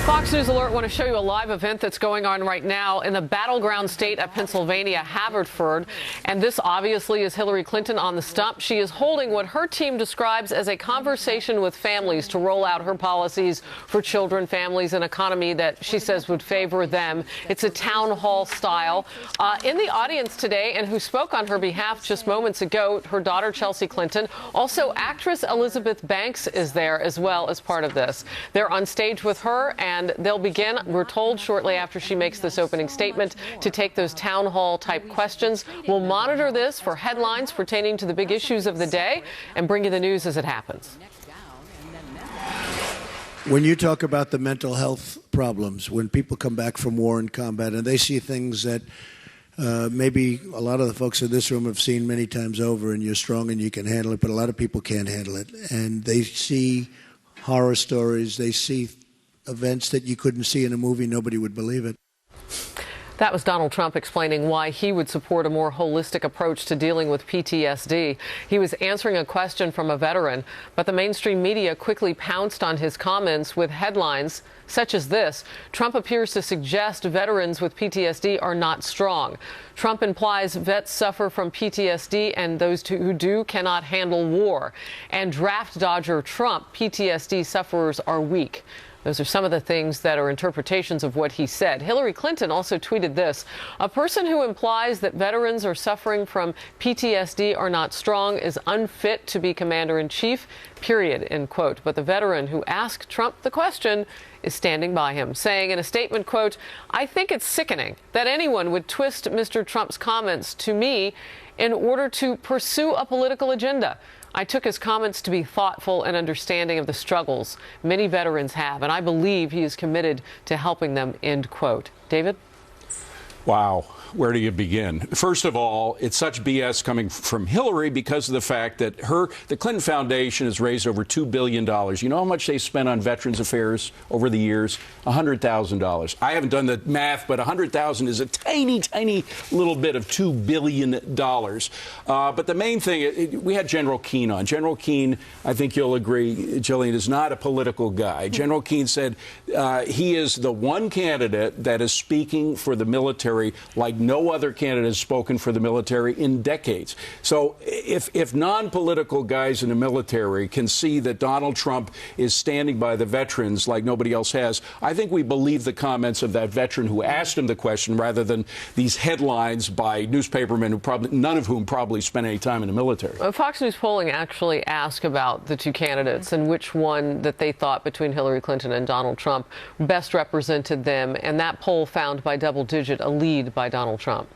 Fox News Alert want to show you a live event that's going on right now in the battleground state of Pennsylvania, Haverford. And this obviously is Hillary Clinton on the stump. She is holding what her team describes as a conversation with families to roll out her policies for children, families, and economy that she says would favor them. It's a town hall style. In the audience today, and who spoke on her behalf just moments ago, her daughter Chelsea Clinton. Also, actress Elizabeth Banks is there as well as part of this. They're on stage with her, and they'll begin, we're told, shortly after she makes this opening statement to take those town hall type questions. We'll monitor this for headlines pertaining to the big issues of the day and bring you the news as it happens. When you talk about the mental health problems, when people come back from war and combat and they see things that maybe a lot of the folks in this room have seen many times over, and you're strong and you can handle it, but a lot of people can't handle it. And they see horror stories, they see events that you couldn't see in a movie, nobody would believe it. That was Donald Trump explaining why he would support a more holistic approach to dealing with PTSD. He was answering a question from a veteran, but the mainstream media quickly pounced on his comments with headlines such as this: Trump appears to suggest veterans with PTSD are not strong. Trump implies vets suffer from PTSD and those who do cannot handle war. And draft dodger Trump, PTSD sufferers are weak. Those are some of the things that are interpretations of what he said. Hillary Clinton also tweeted this: a person who implies that veterans are suffering from PTSD are not strong is unfit to be commander-in-chief, period, end quote. But the veteran who asked Trump the question is standing by him, saying in a statement, quote, I think it's sickening that anyone would twist Mr. Trump's comments to me in order to pursue a political agenda. I took his comments to be thoughtful and understanding of the struggles many veterans have, and I believe he is committed to helping them, end quote. David? Wow. Where do you begin? First of all, it's such BS coming from Hillary because of the fact that the Clinton Foundation has raised over $2 billion. You know how much they spent on Veterans Affairs over the years? $100,000. I haven't done the math, but $100,000 is a tiny, tiny little bit of $2 billion. But the main thing, we had General Keane on. General Keane, I think you'll agree, Jillian, is not a political guy. General Keane said he is the one candidate that is speaking for the military like no other candidate has spoken for the military in decades. So if non-political guys in the military can see that Donald Trump is standing by the veterans like nobody else has, I think we believe the comments of that veteran who asked him the question rather than these headlines by newspapermen who none of whom probably spent any time in the military. Fox News polling actually asked about the two candidates and which one that they thought between Hillary Clinton and Donald Trump best represented them, and that poll found by double digit a lead by Donald Trump.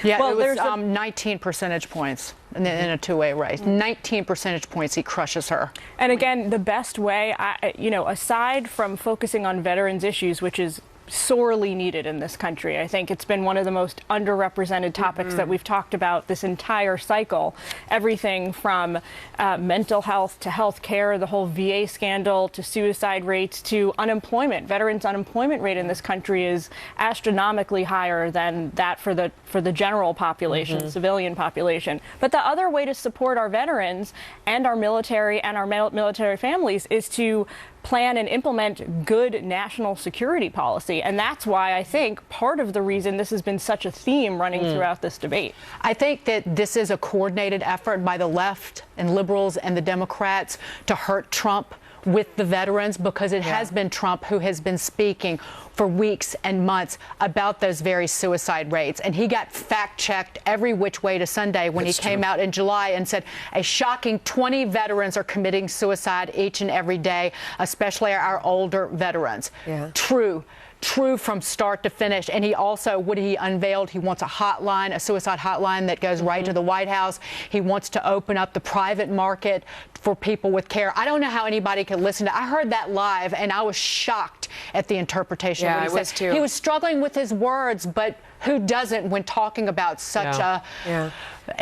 Yeah, well, it was 19 percentage points in a two-way race. 19 percentage points, he crushes her. And again, the best way, aside from focusing on veterans' issues, which is sorely needed in this country. I think it's been one of the most underrepresented topics that we've talked about this entire cycle. Everything from mental health to health care, the whole VA scandal, to suicide rates, to unemployment. Veterans' unemployment rate in this country is astronomically higher than that for the general population, civilian population. But the other way to support our veterans and our military and our military families is to plan and implement good national security policy. And that's why I think part of the reason this has been such a theme running throughout this debate. I think that this is a coordinated effort by the left and liberals and the Democrats to hurt Trump with the veterans, because it has been Trump who has been speaking for weeks and months about those very suicide rates. And he got fact-checked every which way to Sunday when he came out in July and said a shocking 20 veterans are committing suicide each and every day, especially our older veterans. Yeah. True from start to finish. And he also, what he unveiled, he wants a hotline, a suicide hotline that goes right to the White House. He wants to open up the private market for people with care. I don't know how anybody could listen to. I heard that live and I was shocked at the interpretation. Yeah, I was too. He was struggling with his words, but who doesn't when talking about such a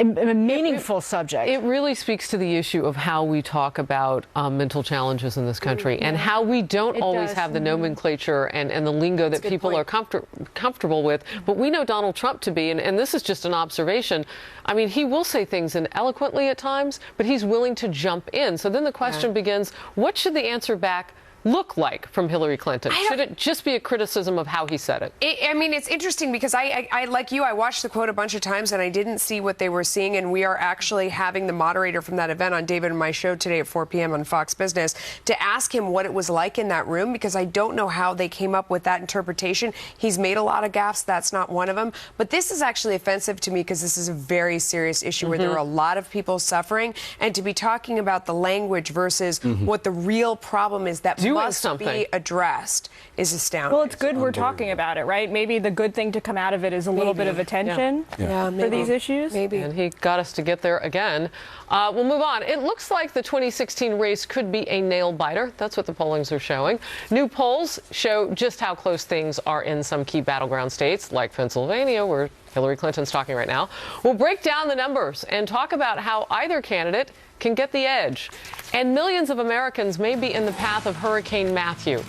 meaningful subject? It really speaks to the issue of how we talk about mental challenges in this country and how we don't always have the nomenclature and the lingo that people are comfortable with. But we know Donald Trump to be, and this is just an observation, I mean, he will say things eloquently at times, but he's willing to jump in. So then the question begins, what should the answer back look like from Hillary Clinton? Should it just be a criticism of how he said it? I mean, it's interesting because I like you, I watched the quote a bunch of times and I didn't see what they were seeing. And we are actually having the moderator from that event on David and my show today at 4 p.m. on Fox Business to ask him what it was like in that room, because I don't know how they came up with that interpretation. He's made a lot of gaffes. That's not one of them. But this is actually offensive to me because this is a very serious issue where there are a lot of people suffering. And to be talking about the language versus what the real problem is that must be addressed is astounding. Well, it's good we're talking about it, right? Maybe the good thing to come out of it is a little bit of attention for these issues. Maybe. And he got us to get there again. We'll move on. It looks like the 2016 race could be a nail-biter. That's what the pollings are showing. New polls show just how close things are in some key battleground states, like Pennsylvania, where Hillary Clinton's talking right now. We'll break down the numbers and talk about how either candidate can get the edge. And millions of Americans may be in the path of Hurricane Matthew.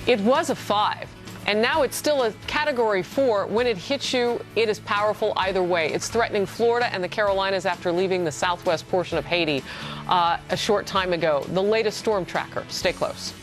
It was a 5, and now it's still a Category 4. When it hits you, it is powerful either way. It's threatening Florida and the Carolinas after leaving the southwest portion of Haiti a short time ago. The latest storm tracker. Stay close.